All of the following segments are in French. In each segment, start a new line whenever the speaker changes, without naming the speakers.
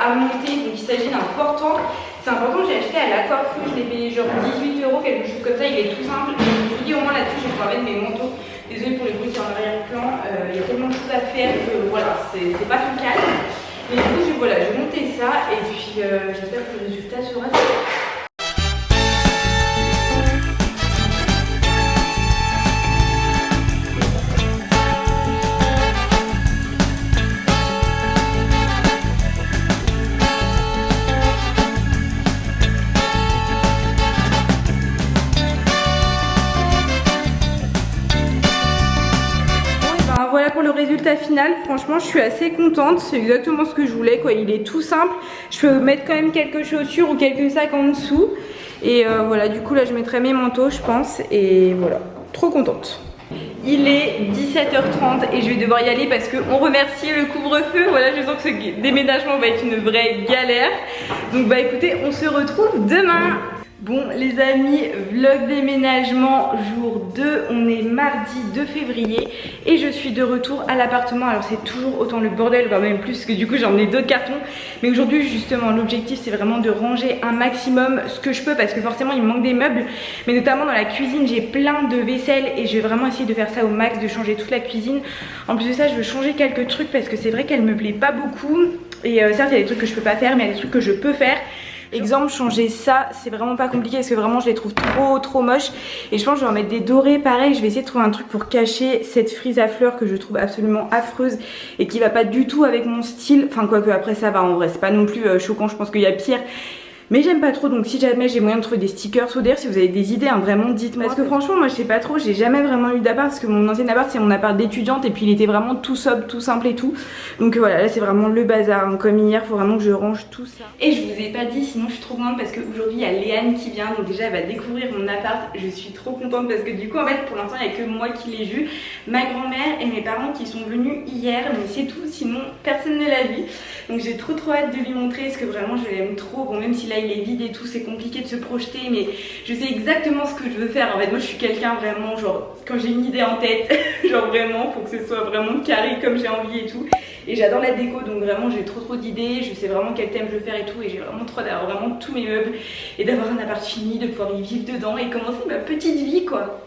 à monter, donc il s'agit d'un portant. C'est un portant que j'ai acheté à la Carrefour, je l'ai payé genre 18 €, quelque chose comme ça, il est tout simple. Et je me suis dit au moins là-dessus je vais pouvoir mettre mes manteaux. Désolée pour les bruits qui sont en arrière-plan, il y a tellement de choses à faire que voilà, c'est pas tout calme. Mais du coup, voilà, je vais monter ça et puis j'espère que le résultat sera super. Voilà pour le résultat final, franchement je suis assez contente, c'est exactement ce que je voulais quoi, il est tout simple, je peux mettre quand même quelques chaussures ou quelques sacs en dessous et voilà, du coup là je mettrai mes manteaux je pense et voilà, trop contente. Il est 17h30 et je vais devoir y aller parce qu'on remercie le couvre-feu, voilà je sens que ce déménagement va être une vraie galère, donc bah écoutez on se retrouve demain. Bon les amis, vlog déménagement jour 2, on est mardi 2 février et je suis de retour à l'appartement. Alors c'est toujours autant le bordel, voire même plus parce que du coup j'ai emmené d'autres cartons. Mais aujourd'hui justement l'objectif c'est vraiment de ranger un maximum ce que je peux parce que forcément il me manque des meubles. Mais notamment dans la cuisine j'ai plein de vaisselle et je vais vraiment essayer de faire ça au max, de changer toute la cuisine. En plus de ça je veux changer quelques trucs parce que c'est vrai qu'elle me plaît pas beaucoup. Et certes il y a des trucs que je peux pas faire mais il y a des trucs que je peux faire. Exemple changer ça c'est vraiment pas compliqué parce que vraiment je les trouve trop moches et je pense que je vais en mettre des dorés pareil. Je vais essayer de trouver un truc pour cacher cette frise à fleurs que je trouve absolument affreuse et qui va pas du tout avec mon style, enfin quoique après ça va en vrai, c'est pas non plus choquant, je pense qu'il y a pire. Mais j'aime pas trop, donc si jamais j'ai moyen de trouver des stickers ou d'ailleurs si vous avez des idées hein, vraiment dites-moi. Parce que franchement moi je sais pas trop, j'ai jamais vraiment eu d'appart parce que mon ancien appart c'est mon appart d'étudiante et puis il était vraiment tout sobre, tout simple et tout. Donc voilà, là c'est vraiment le bazar hein. Comme hier, faut vraiment que je range tout ça. Et je vous ai pas dit, sinon je suis trop contente parce qu'aujourd'hui il y a Léane qui vient, donc déjà elle va découvrir mon appart. Je suis trop contente parce que du coup en fait pour l'instant il y a que moi qui l'ai vu, ma grand-mère et mes parents qui sont venus hier, mais c'est tout, sinon personne ne l'a vu. Donc j'ai trop hâte de lui montrer parce que vraiment je l'aime trop, bon même si là il est vide et tout, c'est compliqué de se projeter mais je sais exactement ce que je veux faire. En fait moi je suis quelqu'un vraiment genre quand j'ai une idée en tête genre vraiment faut que ce soit vraiment carré comme j'ai envie et tout, et j'adore la déco donc vraiment j'ai trop d'idées, je sais vraiment quel thème je veux faire et tout et j'ai vraiment trop d'avoir vraiment tous mes meubles et d'avoir un appart fini, de pouvoir y vivre dedans et commencer ma petite vie quoi.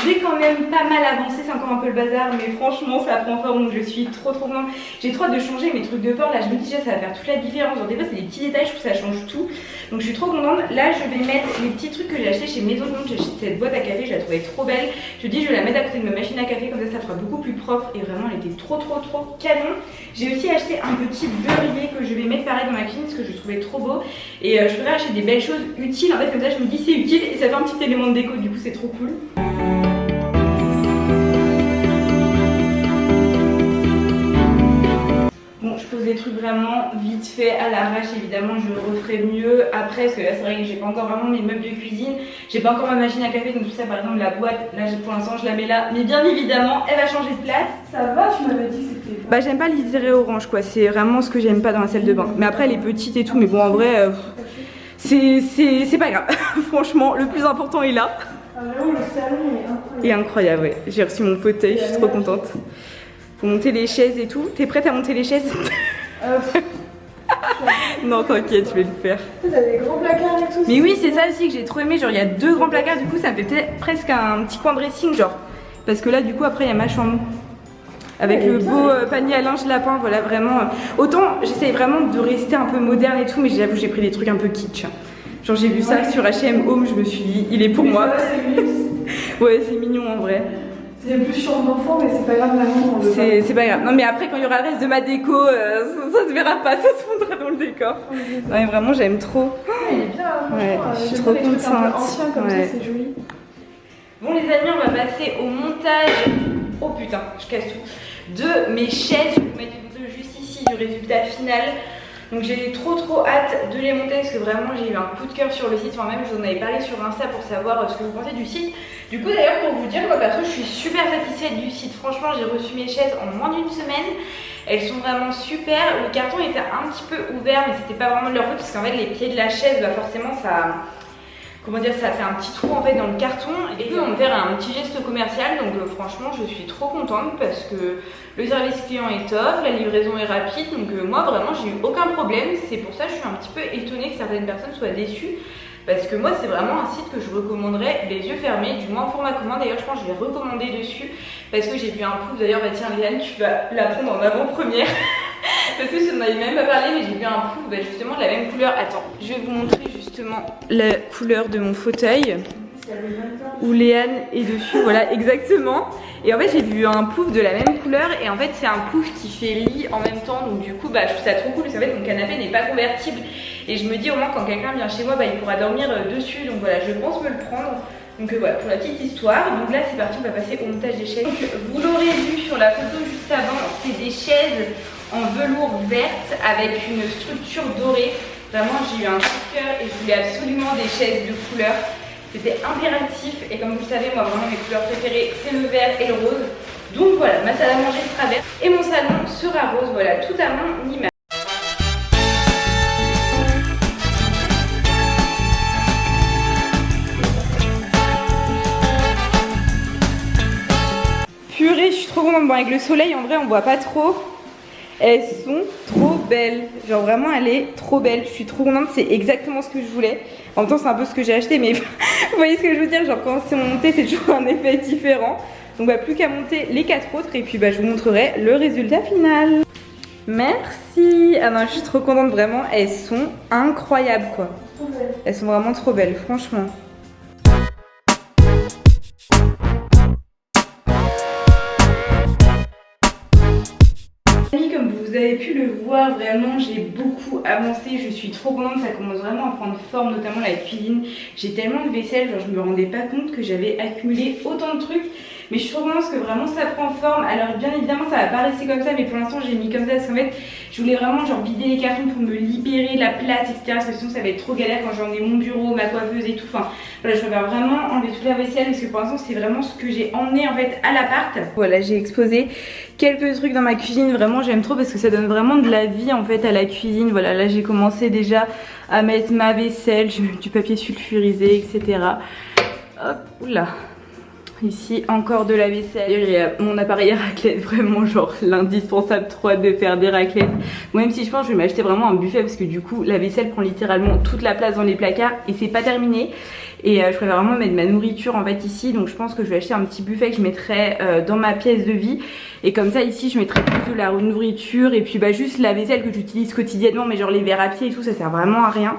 J'ai quand même pas mal avancé, c'est encore un peu le bazar mais franchement ça prend forme donc je suis trop contente. J'ai trop hâte de changer mes trucs de port, là je me dis déjà ça va faire toute la différence, genre des fois c'est des petits détails, je trouve que ça change tout. Donc je suis trop contente, là je vais mettre les petits trucs que j'ai acheté chez Maison de Monde, j'ai acheté cette boîte à café, je la trouvais trop belle. Je dis je vais la mettre à côté de ma machine à café, comme ça fera beaucoup plus propre et vraiment elle était trop canon. J'ai aussi acheté un petit beurrier que je vais mettre pareil dans ma cuisine parce que je le trouvais trop beau. Et je voudrais acheter des belles choses utiles, en fait comme ça je me dis c'est utile et ça fait un petit élément de déco, du coup c'est trop cool. Bon, je pose des trucs vraiment vite fait à l'arrache, évidemment je referai mieux après parce que là c'est vrai que j'ai pas encore vraiment mes meubles de cuisine, j'ai pas encore ma machine à café donc tout ça par exemple la boîte, là pour l'instant je la mets là, mais bien évidemment elle va changer de place. Ça va, tu m'avais dit que c'était... Bah j'aime pas l'irisé orange quoi, c'est vraiment ce que j'aime pas dans la salle de bain, mais après elle est petite et tout, mais bon en vrai c'est pas grave, franchement le plus important est là.
Ah vraiment le salon est incroyable.
Et incroyable ouais, j'ai reçu mon fauteuil, je suis trop contente. Faut monter les chaises et tout. T'es prête à monter les chaises? Non t'inquiète, je vais le faire.
T'as des grands placards et tout.
Mais oui c'est ça aussi que j'ai trop aimé, genre il y a 2 grands placards, du coup ça me fait presque un petit coin dressing genre. Parce que là du coup après il y a ma chambre. Avec le beau panier à linge lapin, voilà vraiment. Autant j'essaye vraiment de rester un peu moderne et tout, mais j'avoue j'ai pris des trucs un peu kitsch. Genre j'ai vu ça sur H&M Home, je me suis dit il est pour moi. Ouais c'est mignon en vrai.
C'est plus chambre d'enfant mais c'est pas grave vraiment.
C'est pas grave. Non mais après quand il y aura le reste de ma déco, ça se verra pas, ça se fondra dans le décor. Non mais vraiment j'aime trop.
Il est bien,
ouais, je suis trop contente.
Ancien comme ça, c'est joli.
Bon les amis, on va passer au montage. Oh putain, je casse tout. De mes chaises, je vais vous mettre une photo juste ici du résultat final. Donc j'ai trop hâte de les monter parce que vraiment j'ai eu un coup de cœur sur le site. Enfin même je vous en avais parlé sur Insta pour savoir ce que vous pensez du site. Du coup d'ailleurs pour vous dire, moi perso je suis super satisfaite du site. Franchement j'ai reçu mes chaises en moins d'une semaine. Elles sont vraiment super. Le carton était un petit peu ouvert mais c'était pas vraiment de leur faute parce qu'en fait les pieds de la chaise, bah forcément ça... Comment dire, ça fait un petit trou en fait dans le carton et puis on me fait un petit geste commercial, donc franchement je suis trop contente parce que le service client est top, la livraison est rapide, donc moi vraiment j'ai eu aucun problème. C'est pour ça que je suis un petit peu étonnée que certaines personnes soient déçues parce que moi c'est vraiment un site que je recommanderais les yeux fermés, du moins pour ma commande. D'ailleurs je pense que je vais recommander dessus parce que j'ai vu un pouf. D'ailleurs bah tiens Léane, tu vas la prendre en avant-première parce que je n'en avais même pas parlé, mais j'ai vu un pouf bah, justement de la même couleur. Attends, je vais vous montrer justement la couleur de mon fauteuil où Léane est dessus, voilà exactement. Et en fait j'ai vu un pouf de la même couleur et en fait c'est un pouf qui fait lit en même temps, donc du coup bah, je trouve ça trop cool parce qu'en fait mon canapé n'est pas convertible et je me dis au moins quand quelqu'un vient chez moi bah, il pourra dormir dessus, donc voilà je pense me le prendre. Donc voilà pour la petite histoire. Donc là c'est parti, on va passer au montage des chaises. Donc, vous l'aurez vu sur la photo juste avant, c'est des chaises en velours verte avec une structure dorée. Vraiment j'ai eu un coup de cœur et je voulais absolument des chaises de couleur. C'était impératif et comme vous le savez, moi vraiment mes couleurs préférées c'est le vert et le rose. Donc voilà, ma salle à manger sera verte et mon salon sera rose. Voilà, tout à mon image. Purée, je suis trop contente. Bon, avec le soleil en vrai on voit pas trop. Elles sont trop belles, genre vraiment elle est trop belle, je suis trop contente, c'est exactement ce que je voulais. En même temps c'est un peu ce que j'ai acheté mais vous voyez ce que je veux dire, genre quand c'est monté c'est toujours un effet différent. Donc bah plus qu'à monter les 4 autres et puis bah je vous montrerai le résultat final. Merci. Ah non je suis trop contente vraiment, elles sont incroyables quoi. Elles sont vraiment trop belles franchement. Comme vous avez pu le voir, vraiment j'ai beaucoup avancé, je suis trop contente, ça commence vraiment à prendre forme, notamment la cuisine. J'ai tellement de vaisselle, genre je me rendais pas compte que j'avais accumulé autant de trucs. Mais je suis trop contente parce que vraiment ça prend forme. Alors bien évidemment ça va pas rester comme ça, mais pour l'instant j'ai mis comme ça parce qu'en fait je voulais vraiment genre vider les cartons pour me libérer la place, etc. Parce que sinon ça va être trop galère quand j'en ai mon bureau, ma coiffeuse et tout. Enfin voilà, je préfère vraiment enlever toute la vaisselle parce que pour l'instant c'est vraiment ce que j'ai emmené en fait à l'appart. Voilà, j'ai exposé quelques trucs dans ma cuisine, vraiment j'aime trop parce que ça donne vraiment de la vie en fait à la cuisine. Voilà, là j'ai commencé déjà à mettre ma vaisselle, je mets du papier sulfurisé, etc. Hop, oula. Ici encore de la vaisselle. Il y a mon appareil à raclette, vraiment genre l'indispensable, trop hâte de faire des raclettes. Même si je pense que je vais m'acheter vraiment un buffet parce que du coup la vaisselle prend littéralement toute la place dans les placards et c'est pas terminé. Et je préfère vraiment mettre ma nourriture en fait ici, donc je pense que je vais acheter un petit buffet que je mettrai dans ma pièce de vie. Et comme ça ici je mettrai plus de la nourriture et puis bah juste la vaisselle que j'utilise quotidiennement, mais genre les verres à pied et tout ça sert vraiment à rien.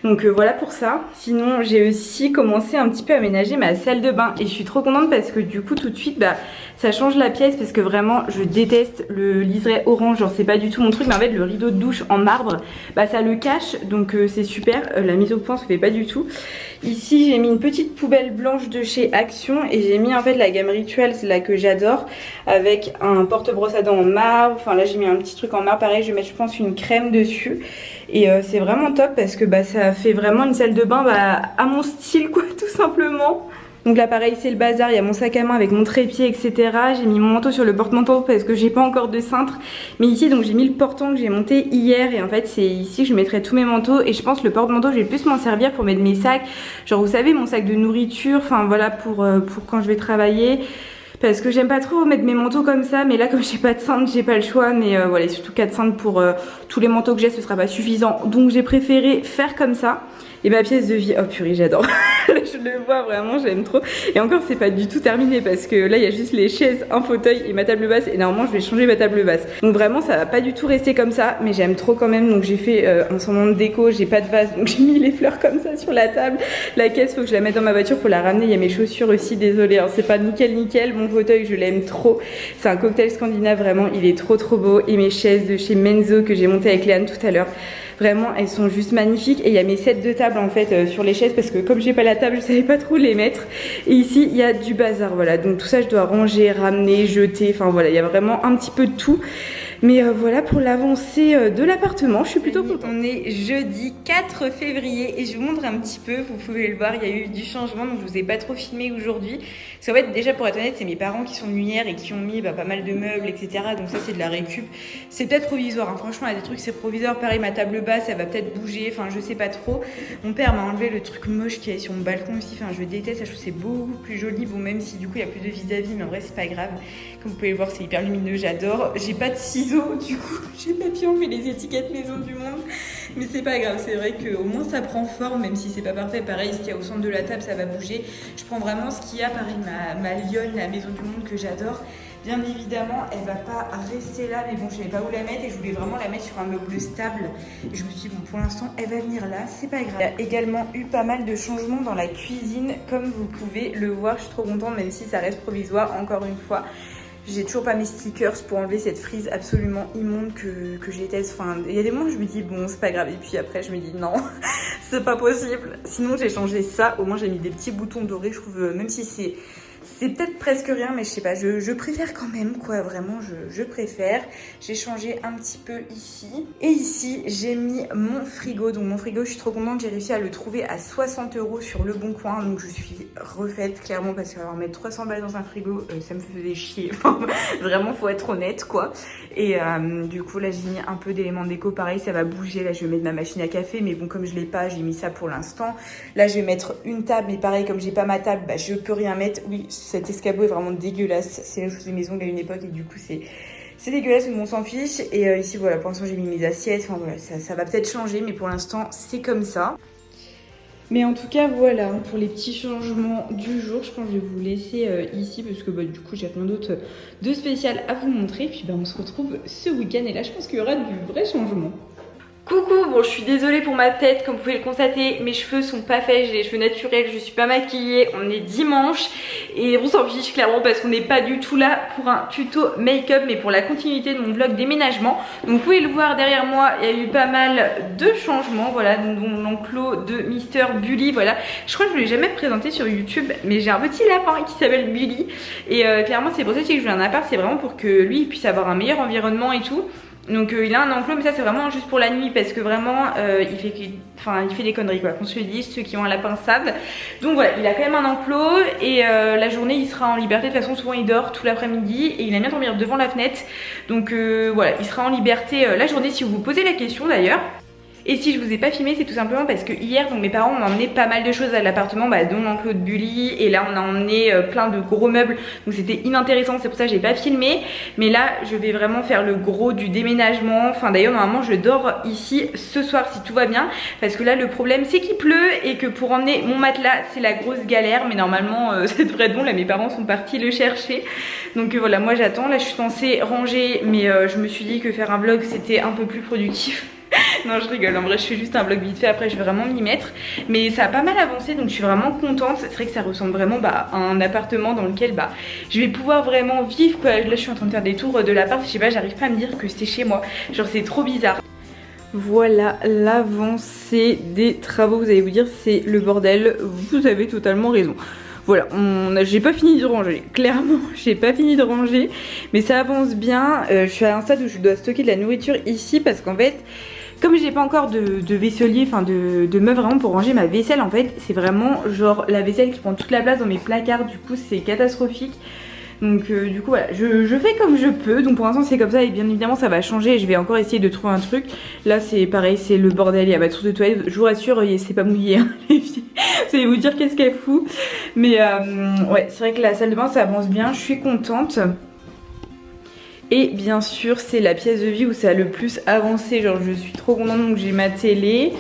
Donc voilà pour ça. Sinon j'ai aussi commencé un petit peu à aménager ma salle de bain et je suis trop contente parce que du coup tout de suite bah ça change la pièce parce que vraiment je déteste le liseré orange, genre c'est pas du tout mon truc, mais en fait le rideau de douche en marbre bah ça le cache, donc c'est super. La mise au point se fait pas du tout. Ici j'ai mis une petite poubelle blanche de chez Action et j'ai mis en fait la gamme Rituals là que j'adore avec un porte-brosse à dents en marbre. Enfin là j'ai mis un petit truc en marbre, pareil je vais mettre je pense une crème dessus. Et c'est vraiment top parce que bah, ça fait vraiment une salle de bain bah, à mon style quoi, tout simplement. Donc là pareil c'est le bazar, il y a mon sac à main avec mon trépied etc. J'ai mis mon manteau sur le porte-manteau parce que j'ai pas encore de cintre. Mais ici donc j'ai mis le portant que j'ai monté hier et en fait c'est ici que je mettrai tous mes manteaux. Et je pense le porte-manteau je vais plus m'en servir pour mettre mes sacs. Genre vous savez mon sac de nourriture, enfin voilà pour quand je vais travailler. Parce que j'aime pas trop mettre mes manteaux comme ça, mais là comme j'ai pas de cintre j'ai pas le choix. Mais voilà, surtout 4 cintres pour tous les manteaux que j'ai ce sera pas suffisant. Donc j'ai préféré faire comme ça. Et ma pièce de vie, oh purée j'adore. Je le vois vraiment, j'aime trop. Et encore c'est pas du tout terminé parce que là il y a juste les chaises, un fauteuil et ma table basse. Et normalement je vais changer ma table basse. Donc vraiment ça va pas du tout rester comme ça, mais j'aime trop quand même. Donc j'ai fait un semblant de déco, j'ai pas de vase donc j'ai mis les fleurs comme ça sur la table. La caisse faut que je la mette dans ma voiture pour la ramener. Il y a mes chaussures aussi, désolée hein, c'est pas nickel. Mon fauteuil je l'aime trop. C'est un cocktail scandinave vraiment, il est trop beau. Et mes chaises de chez Menzo que j'ai montées avec Léane tout à l'heure. Vraiment elles sont juste magnifiques. Et il y a mes sets de table en fait sur les chaises parce que comme j'ai pas la table je savais pas trop les mettre. Et ici il y a du bazar, voilà, donc tout ça je dois ranger, ramener, jeter, enfin voilà, il y a vraiment un petit peu de tout. Mais voilà pour l'avancée de l'appartement, je suis plutôt contente. On est jeudi 4 février et je vous montre un petit peu, vous pouvez le voir, il y a eu du changement donc je vous ai pas trop filmé aujourd'hui. Parce qu'en fait déjà pour être honnête c'est mes parents qui sont venus hier et qui ont mis pas mal de meubles etc. Donc ça c'est de la récup. C'est peut-être provisoire, hein. Franchement il y a des trucs c'est provisoire, pareil ma table basse elle va peut-être bouger, enfin je sais pas trop. Mon père m'a enlevé le truc moche qui est sur mon balcon aussi, enfin je déteste, je trouve que c'est beaucoup plus joli, bon même si du coup il y a plus de vis-à-vis mais en vrai c'est pas grave. Comme vous pouvez le voir c'est hyper lumineux, j'adore. J'ai pas de ciseaux du coup, j'ai pas pu enlever les étiquettes maison du monde. Mais c'est pas grave, c'est vrai qu'au moins ça prend forme, même si c'est pas parfait. Pareil, ce qu'il y a au centre de la table, ça va bouger. Je prends vraiment ce qu'il y a, pareil, ma lionne, la maison du monde que j'adore. Bien évidemment, elle va pas rester là, mais bon, je savais pas où la mettre et je voulais vraiment la mettre sur un meuble stable. Et je me suis dit, bon, pour l'instant, elle va venir là, c'est pas grave. Il y a également eu pas mal de changements dans la cuisine, comme vous pouvez le voir. Je suis trop contente, même si ça reste provisoire, encore une fois. J'ai toujours pas mes stickers pour enlever cette frise absolument immonde que j'ai déteste. Enfin, il y a des moments où je me dis bon c'est pas grave et puis après je me dis non c'est pas possible. Sinon j'ai changé ça, au moins j'ai mis des petits boutons dorés, je trouve, même si c'est peut-être presque rien, mais je sais pas, je préfère quand même, quoi, vraiment, je préfère. J'ai changé un petit peu ici. Et ici, j'ai mis mon frigo. Donc mon frigo, je suis trop contente, j'ai réussi à le trouver à 60 € sur Le Bon Coin. Donc je suis refaite, clairement, parce que alors, mettre 300 balles dans un frigo, ça me faisait chier. Vraiment, faut être honnête, quoi. Et du coup, là, j'ai mis un peu d'éléments déco. Pareil, ça va bouger. Là, je vais mettre ma machine à café, mais bon, comme je l'ai pas, j'ai mis ça pour l'instant. Là, je vais mettre une table, mais pareil, comme j'ai pas ma table, bah, je peux rien mettre. Oui, cet escabeau est vraiment dégueulasse. C'est la chose de maison à une époque et du coup c'est dégueulasse mais on s'en fiche. Et ici voilà, pour l'instant j'ai mis mes assiettes. Enfin voilà, ça va peut-être changer mais pour l'instant c'est comme ça. Mais en tout cas voilà pour les petits changements du jour. Je pense que je vais vous laisser ici parce que du coup j'ai rien d'autre de spécial à vous montrer. Puis on se retrouve ce week-end et là je pense qu'il y aura du vrai changement. Coucou, bon je suis désolée pour ma tête, comme vous pouvez le constater, mes cheveux sont pas faits, j'ai les cheveux naturels, je suis pas maquillée, on est dimanche et on s'en fiche clairement parce qu'on n'est pas du tout là pour un tuto make-up mais pour la continuité de mon vlog déménagement. Donc vous pouvez le voir derrière moi, il y a eu pas mal de changements, voilà, dont l'enclos de Mister Bully, voilà. Je crois que je ne l'ai jamais présenté sur YouTube mais j'ai un petit lapin qui s'appelle Bully et clairement c'est pour ça que je voulais un appart, c'est vraiment pour que lui puisse avoir un meilleur environnement et tout. Donc il a un enclos mais ça c'est vraiment juste pour la nuit parce que vraiment il fait des conneries quoi, qu'on se le dise, ceux qui ont un lapin savent. Donc voilà, il a quand même un enclos et la journée il sera en liberté, de toute façon souvent il dort tout l'après-midi et il aime bien dormir devant la fenêtre. Donc voilà, il sera en liberté la journée si vous vous posez la question d'ailleurs. Et si je vous ai pas filmé, c'est tout simplement parce que hier, donc mes parents ont emmené pas mal de choses à l'appartement, dont l'enclos de Bully, et là on a emmené plein de gros meubles, donc c'était inintéressant, c'est pour ça que j'ai pas filmé. Mais là, je vais vraiment faire le gros du déménagement. Enfin d'ailleurs, normalement, je dors ici ce soir si tout va bien, parce que là le problème c'est qu'il pleut et que pour emmener mon matelas, c'est la grosse galère. Mais normalement, ça devrait être bon. Là, mes parents sont partis le chercher, donc voilà, moi j'attends. Là, je suis censée ranger, mais je me suis dit que faire un vlog c'était un peu plus productif. Non je rigole, en vrai je fais juste un vlog vite fait, après je vais vraiment m'y mettre. Mais ça a pas mal avancé donc je suis vraiment contente. C'est vrai que ça ressemble vraiment à un appartement dans lequel je vais pouvoir vraiment vivre quoi. Là je suis en train de faire des tours de l'appart, je sais pas, j'arrive pas à me dire que c'est chez moi. Genre c'est trop bizarre. Voilà l'avancée des travaux, vous allez vous dire c'est le bordel, vous avez totalement raison. Voilà, j'ai pas fini de ranger, clairement j'ai pas fini de ranger, mais ça avance bien. Je suis à un stade où je dois stocker de la nourriture ici parce qu'en fait, comme j'ai pas encore de vaisselier, enfin de meuf vraiment pour ranger ma vaisselle, en fait c'est vraiment genre la vaisselle qui prend toute la place dans mes placards, du coup c'est catastrophique. Donc du coup voilà, je fais comme je peux. Donc pour l'instant c'est comme ça et bien évidemment ça va changer. Je vais encore essayer de trouver un truc. Là c'est pareil, c'est le bordel, il y a ma trousse de toilette. Je vous rassure, c'est pas mouillé hein, les filles. Vous allez vous dire qu'est-ce qu'elle fout. Mais ouais, c'est vrai que la salle de bain ça avance bien, je suis contente. Et bien sûr c'est la pièce de vie où ça a le plus avancé. Genre je suis trop contente, donc j'ai ma télé,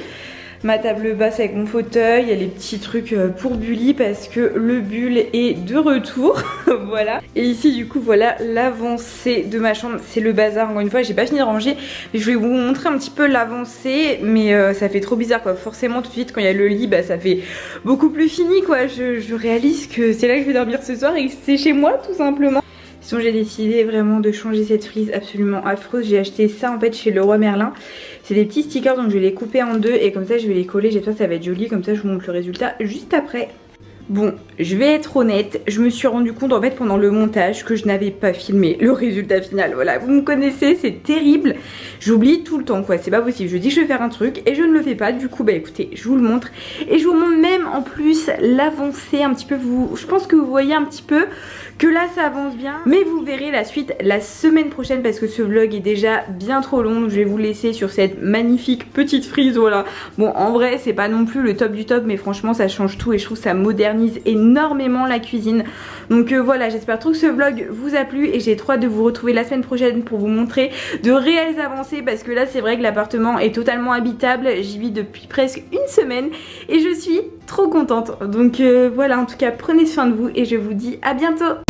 ma table basse avec mon fauteuil, il y a les petits trucs pour Bully parce que le bull est de retour. Voilà. Et ici du coup voilà l'avancée de ma chambre, c'est le bazar encore une fois, j'ai pas fini de ranger mais je vais vous montrer un petit peu l'avancée. Mais ça fait trop bizarre quoi, forcément tout de suite quand il y a le lit ça fait beaucoup plus fini quoi. Je réalise que c'est là que je vais dormir ce soir et que c'est chez moi tout simplement. Sinon j'ai décidé vraiment de changer cette frise absolument affreuse. J'ai acheté ça en fait chez Leroy Merlin. C'est des petits stickers donc je vais les couper en deux et comme ça je vais les coller. J'espère que ça va être joli, comme ça je vous montre le résultat juste après. Bon, je vais être honnête, je me suis rendu compte en fait pendant le montage que je n'avais pas filmé le résultat final. Voilà, vous me connaissez, c'est terrible. J'oublie tout le temps quoi, c'est pas possible. Je dis que je vais faire un truc et je ne le fais pas. Du coup, bah écoutez, je vous le montre. Et je vous montre même en plus l'avancée un petit peu. Je pense que vous voyez un petit peu que là ça avance bien. Mais vous verrez la suite la semaine prochaine parce que ce vlog est déjà bien trop long. Donc je vais vous laisser sur cette magnifique petite frise, voilà. Bon, en vrai, c'est pas non plus le top du top, mais franchement, ça change tout et je trouve que ça modernise énormément la cuisine. Donc voilà, j'espère trop que ce vlog vous a plu et j'ai trop hâte de vous retrouver la semaine prochaine pour vous montrer de réelles avancées parce que là c'est vrai que l'appartement est totalement habitable. J'y vis depuis presque une semaine et je suis trop contente. Donc voilà, en tout cas prenez soin de vous et je vous dis à bientôt.